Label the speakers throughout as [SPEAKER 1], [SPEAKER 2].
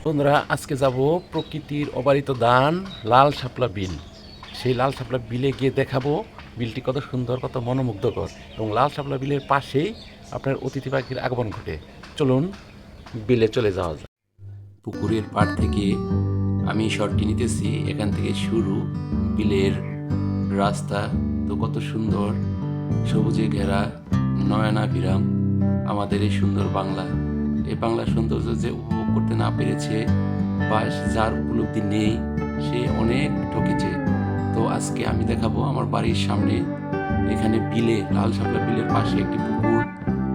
[SPEAKER 1] বন্ধুরা, আজকে যাব প্রকৃতির অবারিত দান লাল শাপলা বিল। সেই লাল শাপলা বিলে গিয়ে দেখাবো বিলটি কত সুন্দর, কত মনোমুগ্ধকর, এবং লাল শাপলা বিলের পাশেই আপনার অতিথি পাখির আগমন ঘটে। চলুন বিলে চলে যাওয়া যায়। পুকুরের পাড় থেকে আমি শটটি নিতেছি, এখান থেকে শুরু বিলের রাস্তা। তো কত সুন্দর, সবুজে ঘেরা, নয়নাভিরাম আমাদের এই সুন্দর বাংলা। এই বাংলার সৌন্দর্য যে উপভোগ করতে না পেরেছে বা যার উপলব্ধি নেই, সে অনেক ঠকেছে। তো আজকে আমি দেখাবো আমার বাড়ির সামনে, এখানে বিলে, লাল শাপলা বিলের পাশে একটি পুকুর।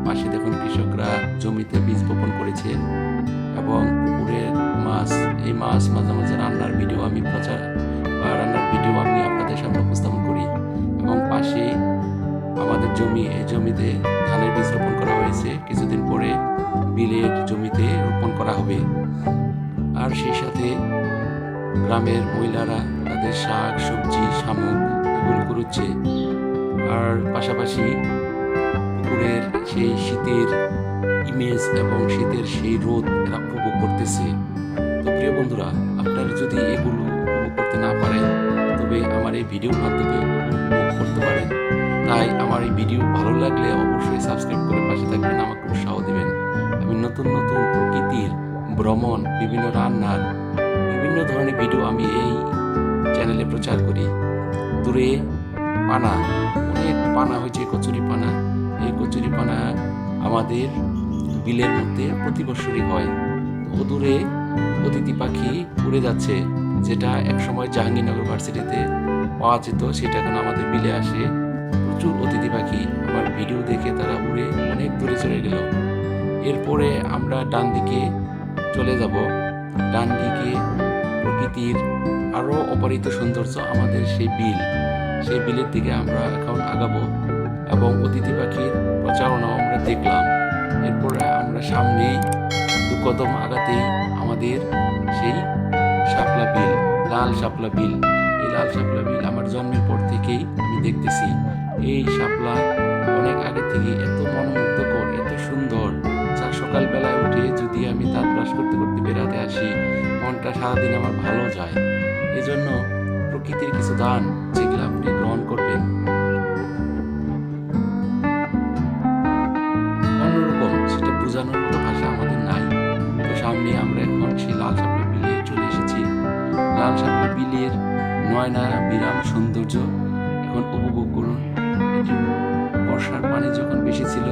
[SPEAKER 1] পাশে দেখুন কৃষকরা জমিতে বীজ বপন করেছে এবং পুকুরের মাছ, এই মাছ মাঝে মাঝে রান্নার ভিডিও আমি আপনাদের সামনে উপস্থাপন করি। এবং পাশে আমাদের জমি, এই জমিতে ধানের বীজ রোপণ করা হয়েছে, কিছুদিন পরে বিলের জমিতে রোপণ করা হবে। আর সেই সাথে গ্রামের মহিলারা তাদের শাক সবজি শামুক এগুলো করছে। আর পাশাপাশি পুকুরের সেই শীতের ইমেজ এবং শীতের সেই রোদ এরা উপভোগ করতেছে। তো প্রিয় বন্ধুরা, আপনারা যদি এগুলো উপভোগ করতে না পারেন, তবে আমার এই ভিডিওর মাধ্যমে উপভোগ করতে পারেন। তাই আমার এই ভিডিও ভালো লাগলে অবশ্যই সাবস্ক্রাইব করে পাশে থাকবেন, আমাকে উৎসাহ দিবেন। আমি নতুন নতুন প্রকৃতির ভ্রমণ, বিভিন্ন রান্নার, বিভিন্ন ধরনের ভিডিও আমি এই চ্যানেলে প্রচার করি। দূরে পানা, অনেক পানা হয়েছে, কচুরি পানা। এই কচুরি পানা আমাদের বিলের মধ্যে প্রতি বছরই হয়। দূরে অতিথি পাখি উড়ে যাচ্ছে, যেটা একসময় জাহাঙ্গীরনগর ভার্সিটিতে পাওয়া যেত, সেটা এখন আমাদের বিলে আসে। প্রচুর অতিথি পাখি আমার ভিডিও দেখে তারা উড়ে অনেক দূরে চলে গেল। এরপরে আমরা ডান দিকে চলে যাব। ডান দিকে প্রকৃতির আরও অপারিত সৌন্দর্য আমাদের সেই বিল, সেই বিলের দিকে আমরা এখন আগাবো এবং অতিথি পাখির প্রচারণাও আমরা দেখলাম। এরপরে আমরা সামনে দু কদম আগাতেই আমাদের সেই শাপলা বিল, লাল শাপলা বিল। এই লাল শাপলা বিল আমার জন্মের পর থেকেই আমি দেখতেছি। এই শাপলা অনেক আগে থেকে এত মনোমুগ্ধকর, এত সুন্দর, যা সকালবেলায় উঠে যদি আমি দাঁত ব্রাশ করতে করতে বেড়াতে আসি, মনটা সারাদিন আমার ভালো যায়। এজন্য প্রকৃতির কিছু দান যেগুলো আপনি গ্রহণ করবেন অন্যরকম, সেটা বোঝানোর মতো ভাষা আমাদের নাই। তো সামনে আমরা এখন সেই লাল শাপলা বিলে চলে এসেছি। লাল শাপলা বিলের নয়নাভিরাম সৌন্দর্য এখন উপভোগ করুন। এটি বর্ষার পানি যখন বেশি ছিল,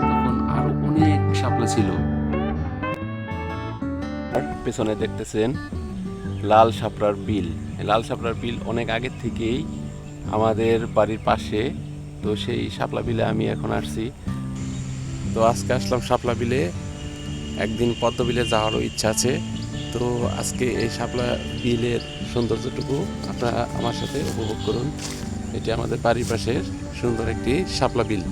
[SPEAKER 1] তখন আরো অনেক শাপলা ছিল। পেছনে দেখতেছেন লাল শাপলার বিল। লাল শাপলার বিল অনেক আগের থেকেই আমাদের বাড়ির পাশে। তো সেই শাপলা বিলে আমি এখন আসছি। তো আজকে আসলাম শাপলা বিলে, একদিন পদ্ম বিলে যাওয়ারও ইচ্ছা আছে। তো আজকে এই শাপলা বিলের সৌন্দর্যটুকু আপনারা আমার সাথে উপভোগ করুন। এটি আমাদের বাড়ির পাশের সুন্দর একটি শাপলা বিল।